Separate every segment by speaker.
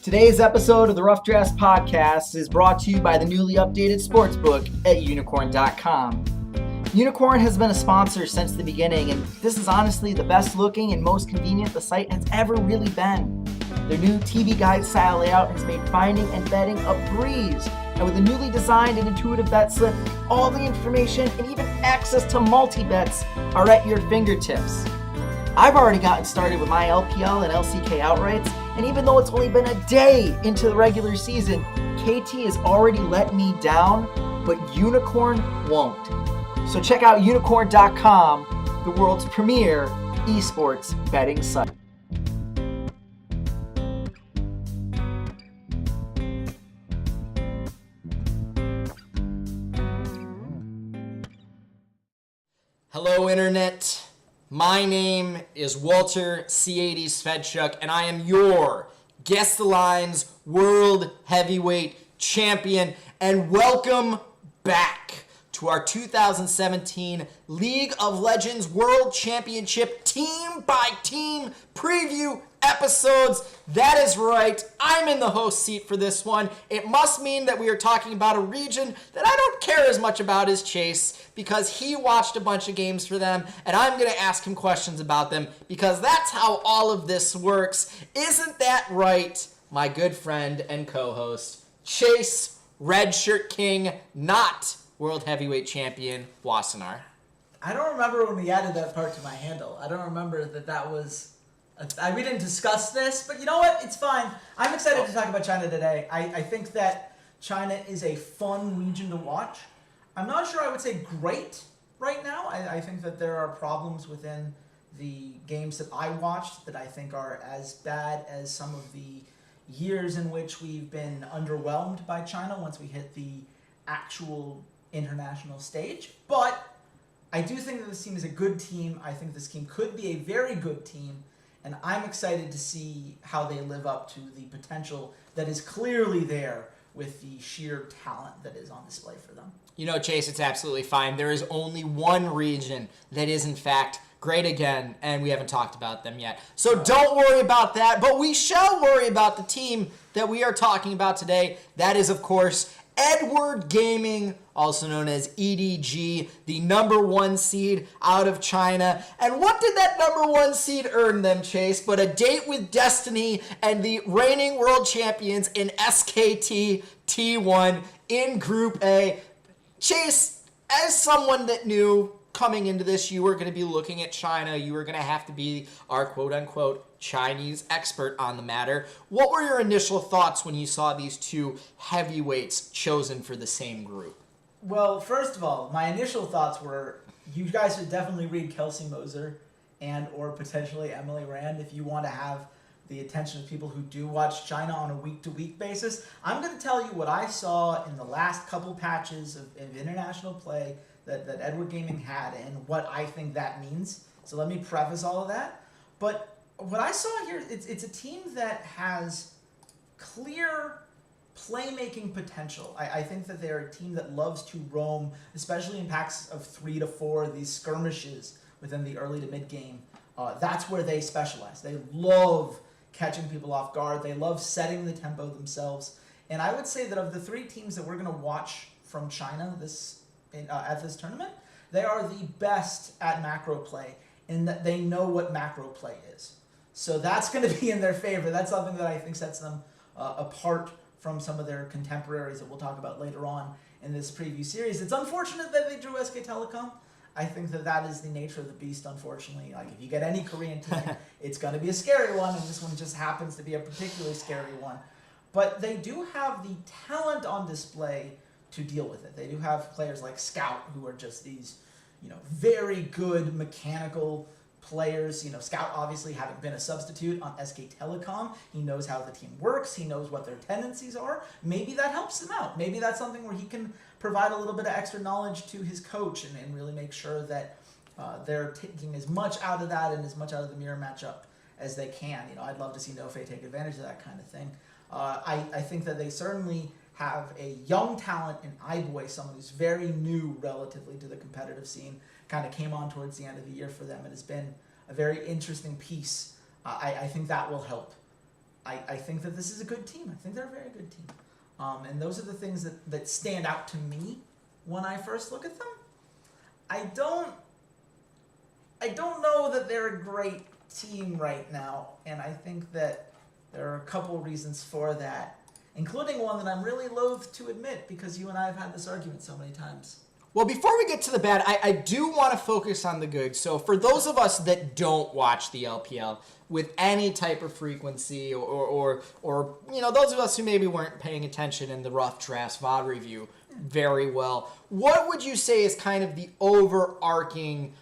Speaker 1: Today's episode of the Rough Drafts Podcast is brought to you by the newly updated sportsbook at unicorn.com. Unicorn has been a sponsor since the beginning, and this is honestly the best looking and most convenient the site has ever really been. Their new TV guide style layout has made finding and betting a breeze, and with a newly designed and intuitive bet slip, all the information and even access to multi-bets are at your fingertips. I've already gotten started with my LPL and LCK outrights, and even though it's only been a day into the regular season, KT has already let me down, but Unicorn won't. So check out unicorn.com, the world's premier esports betting site.
Speaker 2: Hello, Internet. My name is Walter Ceades Fedczuk, and I am your Guess the Lines World Heavyweight Champion, and welcome back to our 2017 League of Legends World Championship team-by-team preview episodes. That is right, I'm in the host seat for this one. It must mean that we are talking about a region that I don't care as much about as Chase, because he watched a bunch of games for them, and I'm going to ask him questions about them, because that's how all of this works. Isn't that right, my good friend and co-host, Chase RedShirtKing, not World Heavyweight Champion, Wassenar?
Speaker 3: I don't remember when we added that part to my handle. I don't remember that was... we didn't discuss this, but you know what? It's fine. I'm excited to talk about China today. I think that China is a fun region to watch. I'm not sure I would say great right now. I think that there are problems within the games that I watched that I think are as bad as some of the years in which we've been underwhelmed by China once we hit the actual international stage. But I do think that this team is a good team. I think this team could be a very good team. And I'm excited to see how they live up to the potential that is clearly there with the sheer talent that is on display for them.
Speaker 2: You know, Chase, it's absolutely fine. There is only one region that is, in fact, great again, and we haven't talked about them yet. So don't worry about that, but we shall worry about the team that we are talking about today. That is, of course, Edward Gaming, also known as EDG, the number one seed out of China. And what did that number one seed earn them, Chase, but a date with Destiny and the reigning world champions in SKT T1 in Group A. Chase, as someone that knew coming into this you were going to be looking at China, you were going to have to be our quote-unquote Chinese expert on the matter. What were your initial thoughts when you saw these two heavyweights chosen for the same group?
Speaker 3: Well, first of all, my initial thoughts were you guys should definitely read Kelsey Moser and or potentially Emily Rand if you want to have the attention of people who do watch China on a week-to-week basis. I'm going to tell you what I saw in the last couple patches of international play that Edward Gaming had and what I think that means. So let me preface all of that. But what I saw here, it's a team that has clear playmaking potential. I think that they're a team that loves to roam, especially in packs of 3 to 4, these skirmishes within the early to mid game. That's where they specialize. They love catching people off guard. They love setting the tempo themselves. And I would say that of the 3 teams that we're going to watch from China at this tournament, they are the best at macro play in that they know what macro play is. So that's going to be in their favor. That's something that I think sets them apart from some of their contemporaries that we'll talk about later on in this preview series. It's unfortunate that they drew SK Telecom. I think that is the nature of the beast, unfortunately. Like, if you get any Korean team, it's going to be a scary one, and this one just happens to be a particularly scary one. But they do have the talent on display to deal with it. They do have players like Scout, who are just these, very good mechanical players. Scout obviously having been a substitute on SK Telecom, he knows how the team works, he knows what their tendencies are. Maybe that helps him out. Maybe that's something where he can provide a little bit of extra knowledge to his coach and really make sure that they're taking as much out of that and as much out of the mirror matchup as they can. I'd love to see Nofe take advantage of that kind of thing. I think that they certainly have a young talent in iBoy, someone who's very new relatively to the competitive scene, kind of came on towards the end of the year for them. It has been a very interesting piece. I think that will help. I think that this is a good team. I think they're a very good team. And those are the things that stand out to me when I first look at them. I don't know that they're a great team right now, and I think that there are a couple reasons for that, including one that I'm really loath to admit because you and I have had this argument so many times.
Speaker 2: Well, before we get to the bad, I do want to focus on the good. So for those of us that don't watch the LPL with any type of frequency or those of us who maybe weren't paying attention in the rough draft VOD review very well, what would you say is kind of the overarching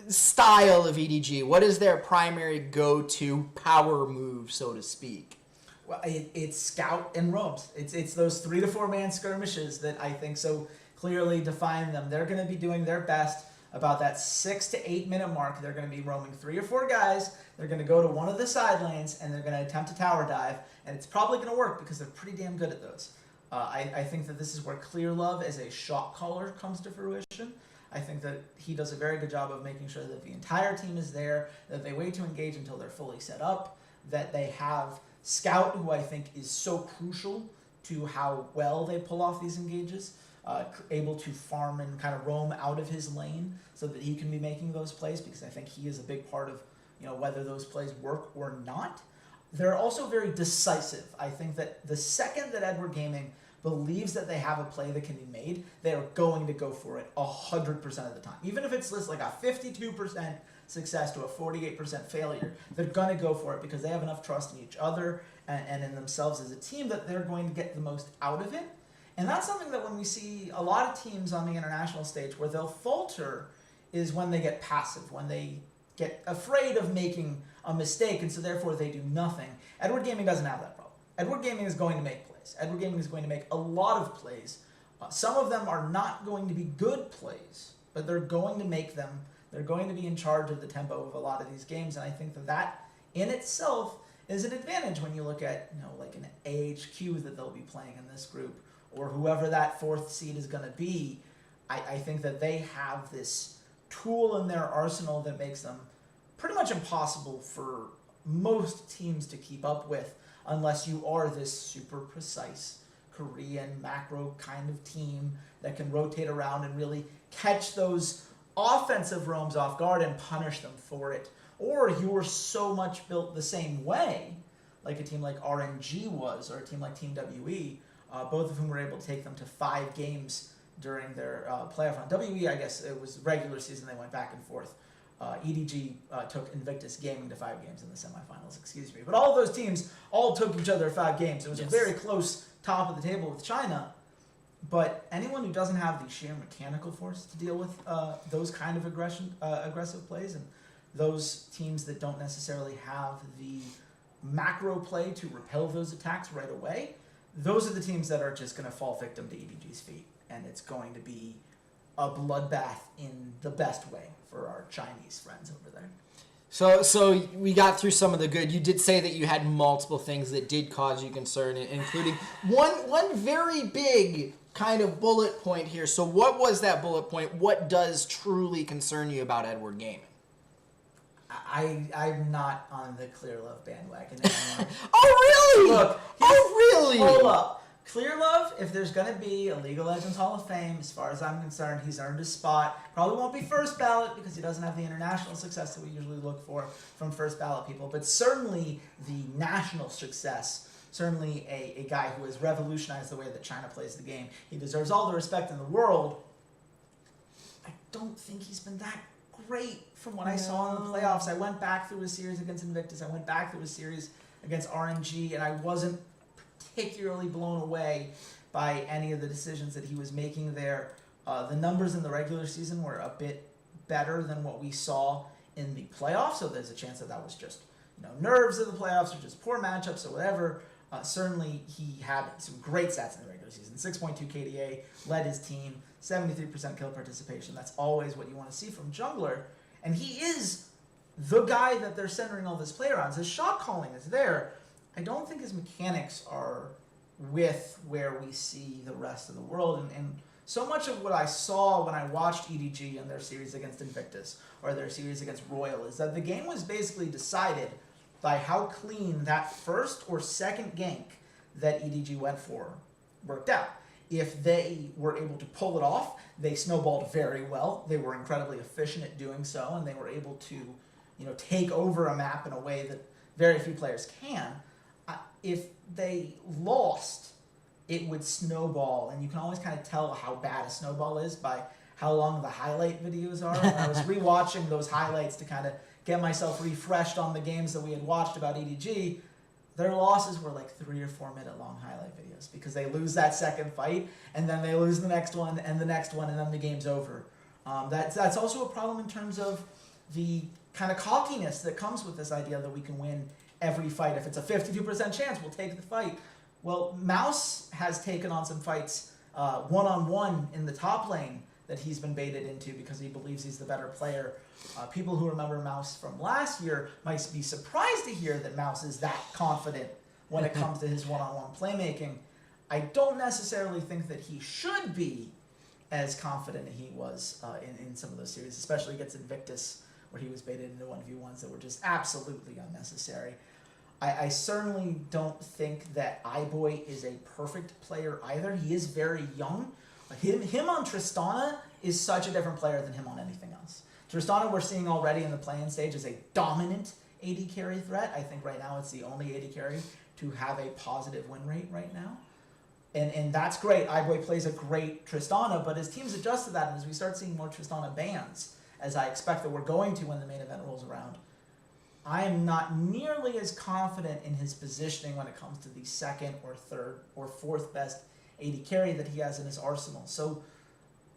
Speaker 2: style of EDG? What is their primary go-to power move, so to speak?
Speaker 3: Well, it's scout and roams. It's those 3 to 4 man skirmishes that I think so clearly define them. They're going to be doing their best about that 6 to 8 minute mark. They're going to be roaming 3 or 4 guys. They're going to go to one of the side lanes and they're going to attempt a tower dive, and it's probably going to work because they're pretty damn good at those. I think that this is where Clear Love as a shot caller comes to fruition. I think that he does a very good job of making sure that the entire team is there, that they wait to engage until they're fully set up, that they have Scout, who I think is so crucial to how well they pull off these engages, able to farm and kind of roam out of his lane so that he can be making those plays, because I think he is a big part of whether those plays work or not. They're also very decisive. I think that the second that Edward Gaming believes that they have a play that can be made, they're going to go for it 100% of the time. Even if it's like a 52% success to a 48% failure, they're going to go for it because they have enough trust in each other and in themselves as a team that they're going to get the most out of it. And that's something that when we see a lot of teams on the international stage where they'll falter is when they get passive, when they get afraid of making a mistake, and so therefore they do nothing. Edward Gaming doesn't have that problem. Edward Gaming is going to make plays. Edward Gaming is going to make a lot of plays. Some of them are not going to be good plays, but they're going to make them. They're going to be in charge of the tempo of a lot of these games, and I think that in itself is an advantage when you look at like an AHQ that they'll be playing in this group, or whoever that 4th seed is going to be. I think that they have this tool in their arsenal that makes them pretty much impossible for most teams to keep up with unless you are this super precise Korean macro kind of team that can rotate around and really catch those offensive roams off guard and punish them for it. Or you're so much built the same way, like a team like RNG was, or a team like Team WE, both of whom were able to take them to 5 games during their playoff run. WE, I guess it was regular season, they went back and forth. EDG took Invictus Gaming to 5 games in the semifinals, excuse me. But all of those teams all took each other 5 games. It was a very close top of the table with China. But anyone who doesn't have the sheer mechanical force to deal with those kind of aggressive plays, and those teams that don't necessarily have the macro play to repel those attacks right away, those are the teams that are just going to fall victim to EDG's feet. And it's going to be a bloodbath in the best way for our Chinese friends over there.
Speaker 2: So we got through some of the good. You did say that you had multiple things that did cause you concern, including one very big kind of bullet point here. So what was that bullet point? What does truly concern you about Edward Gaming?
Speaker 3: I'm not on the Clear Love bandwagon anymore.
Speaker 2: Oh, really?
Speaker 3: Look.
Speaker 2: Really?
Speaker 3: Hold up. Clear Love, if there's going to be a League of Legends Hall of Fame, as far as I'm concerned, he's earned his spot. Probably won't be first ballot because he doesn't have the international success that we usually look for from first ballot people, but certainly the national success, certainly a guy who has revolutionized the way that China plays the game. He deserves all the respect in the world. I don't think he's been that great from what I saw in the playoffs. I went back through a series against Invictus. I went back through a series against RNG, and I wasn't particularly blown away by any of the decisions that he was making there. The numbers in the regular season were a bit better than what we saw in the playoffs, so there's a chance that was just nerves of the playoffs or just poor matchups or whatever. Certainly he had some great stats in the regular season. 6.2 KDA, led his team, 73% kill participation. That's always what you want to see from jungler. And he is the guy that they're centering all this play around. His shot calling is there. I don't think his mechanics are with where we see the rest of the world. And so much of what I saw when I watched EDG in their series against Invictus or their series against Royal is that the game was basically decided by how clean that first or second gank that EDG went for worked out. If they were able to pull it off, they snowballed very well. They were incredibly efficient at doing so, and they were able to, take over a map in a way that very few players can. If they lost, it would snowball, and you can always kind of tell how bad a snowball is by how long the highlight videos are. When I was rewatching those highlights to kind of get myself refreshed on the games that we had watched about EDG, their losses were like 3 or 4 minute long highlight videos because they lose that second fight and then they lose the next one and the next one and then the game's over. That's also a problem in terms of the kind of cockiness that comes with this idea that we can win every fight. If it's a 52% chance, we'll take the fight. Well, Mouse has taken on some fights one-on-one in the top lane that he's been baited into because he believes he's the better player. People who remember Mouse from last year might be surprised to hear that Mouse is that confident when it comes to his one-on-one playmaking. I don't necessarily think that he should be as confident as he was in some of those series, especially against Invictus, where he was baited into 1v1s that were just absolutely unnecessary. I certainly don't think that iBoy is a perfect player either. He is very young. Him on Tristana is such a different player than him on anything else. Tristana, we're seeing already in the play-in stage, is a dominant AD carry threat. I think right now it's the only AD carry to have a positive win rate right now. And that's great. iBoy plays a great Tristana, but his team's adjusted to that, and as we start seeing more Tristana bans, as I expect that we're going to when the main event rolls around, I am not nearly as confident in his positioning when it comes to the second or third or fourth best AD carry that he has in his arsenal. So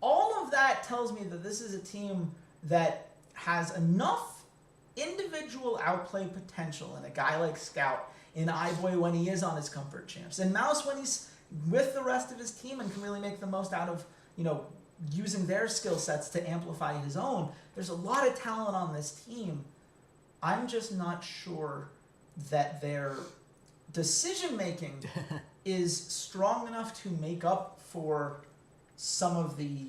Speaker 3: all of that tells me that this is a team that has enough individual outplay potential in a guy like Scout, in iBoy when he is on his comfort champs, and Mouse when he's with the rest of his team and can really make the most out of, using their skill sets to amplify his own. There's a lot of talent on this team. I'm just not sure that their decision making is strong enough to make up for some of the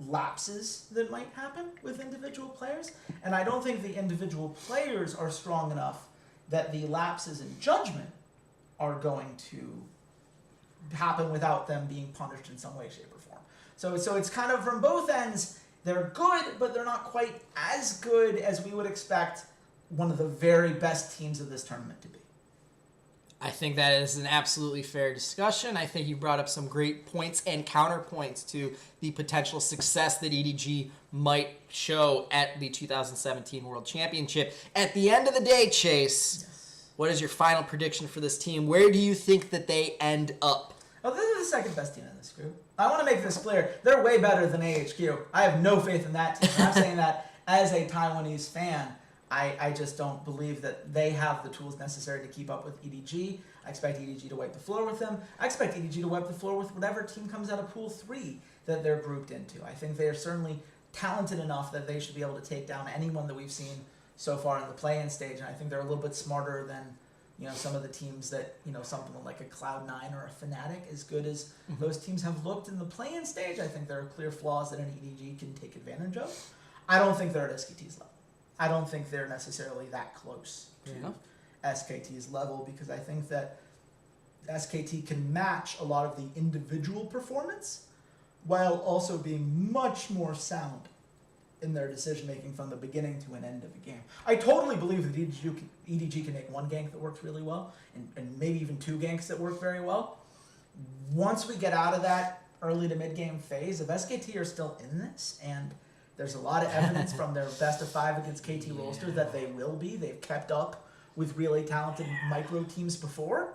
Speaker 3: lapses that might happen with individual players. And I don't think the individual players are strong enough that the lapses in judgment are going to happen without them being punished in some way, shape, or form. So it's kind of from both ends. They're good, but they're not quite as good as we would expect one of the very best teams of this tournament to be.
Speaker 2: I think that is an absolutely fair discussion. I think you brought up some great points and counterpoints to the potential success that EDG might show at the 2017 World Championship. At the end of the day, Chase, what is your final prediction for this team? Where do you think that they end up?
Speaker 3: Oh, this is the second best team in this group. I want to make this clear. They're way better than AHQ. I have no faith in that team. I'm saying that as a Taiwanese fan. I just don't believe that they have the tools necessary to keep up with EDG. I expect EDG to wipe the floor with them. I expect EDG to wipe the floor with whatever team comes out of Pool 3 that they're grouped into. I think they are certainly talented enough that they should be able to take down anyone that we've seen so far in the play-in stage. And I think they're a little bit smarter than some of the teams that, something like a Cloud9 or a Fnatic, as good as those teams have looked in the play-in stage. I think there are clear flaws that an EDG can take advantage of. I don't think they're at SKT's level. I don't think they're necessarily that close to SKT's level, because I think that SKT can match a lot of the individual performance while also being much more sound in their decision-making from the beginning to an end of the game. I totally believe that EDG can make one gank that works really well, and maybe even two ganks that work very well. Once we get out of that early to mid-game phase, if SKT are still in this, and there's a lot of evidence from their best of 5 against KT roster that they will be. They've kept up with really talented micro teams before.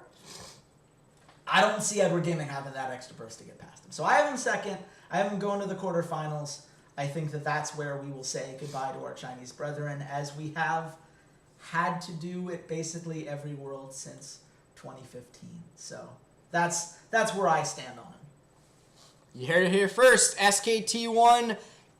Speaker 3: I don't see Edward Gaming having that extra burst to get past them. So I have them second. I have them going to the quarterfinals. I think that that's where we will say goodbye to our Chinese brethren, as we have had to do it basically every World since 2015. So that's where I stand on it.
Speaker 2: You heard it here first. SKT 1,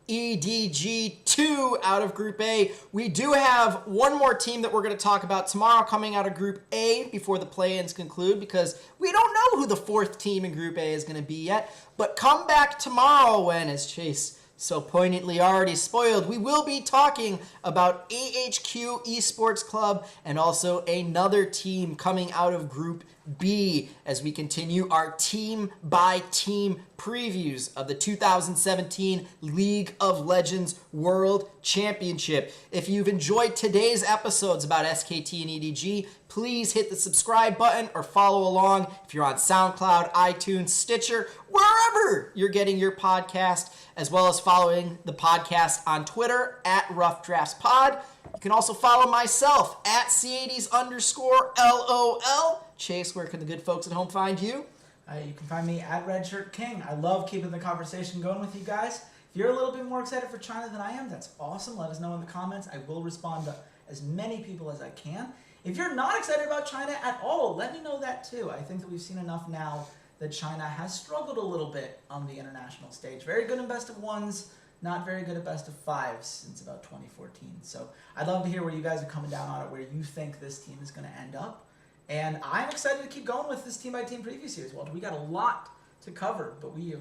Speaker 2: EDG 2 out of Group A. We do have one more team that we're going to talk about tomorrow coming out of Group A before the play-ins conclude, because we don't know who the fourth team in Group A is going to be yet. But come back tomorrow when, as Chase so poignantly already spoiled, we will be talking about AHQ Esports Club and also another team coming out of Group B as we continue our team-by-team previews of the 2017 League of Legends World Championship. If you've enjoyed today's episodes about SKT and EDG, please hit the subscribe button or follow along if you're on SoundCloud, iTunes, Stitcher, wherever you're getting your podcast, as well as following the podcast on Twitter at Rough Drafts Pod. You can also follow myself at Ceades_LOL. Chase, where can the good folks at home find you?
Speaker 3: You can find me at RedShirtKing. I love keeping the conversation going with you guys. If you're a little bit more excited for China than I am, that's awesome. Let us know in the comments. I will respond to as many people as I can. If you're not excited about China at all, let me know that too. I think that we've seen enough now that China has struggled a little bit on the international stage. Very good in best of ones, not very good at best of fives since about 2014. So I'd love to hear where you guys are coming down on it, where you think this team is going to end up. And I'm excited to keep going with this team-by-team preview series, Walter. We got a lot to cover, but we've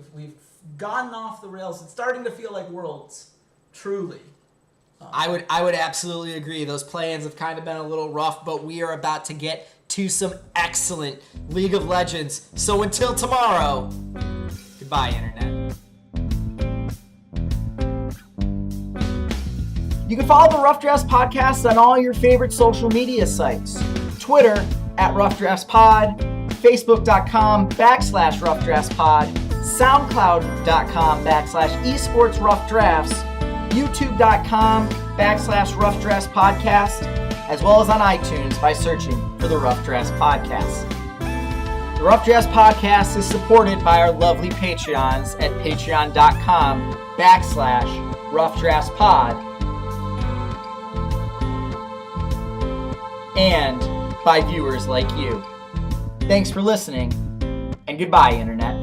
Speaker 3: gotten off the rails. It's starting to feel like Worlds, truly.
Speaker 2: I would absolutely agree. Those play-ins have kind of been a little rough, but we are about to get to some excellent League of Legends. So until tomorrow, goodbye, Internet.
Speaker 1: You can follow the Rough Drafts Podcast on all your favorite social media sites. Twitter at Rough Drafts Pod, Facebook.com/Rough Drafts Pod, SoundCloud.com/Esports Rough Drafts, YouTube.com/Rough Drafts Podcast, as well as on iTunes by searching for the Rough Drafts Podcast. The Rough Drafts Podcast is supported by our lovely Patreons at Patreon.com/Rough Drafts Pod, and by viewers like you. Thanks for listening, and goodbye, Internet.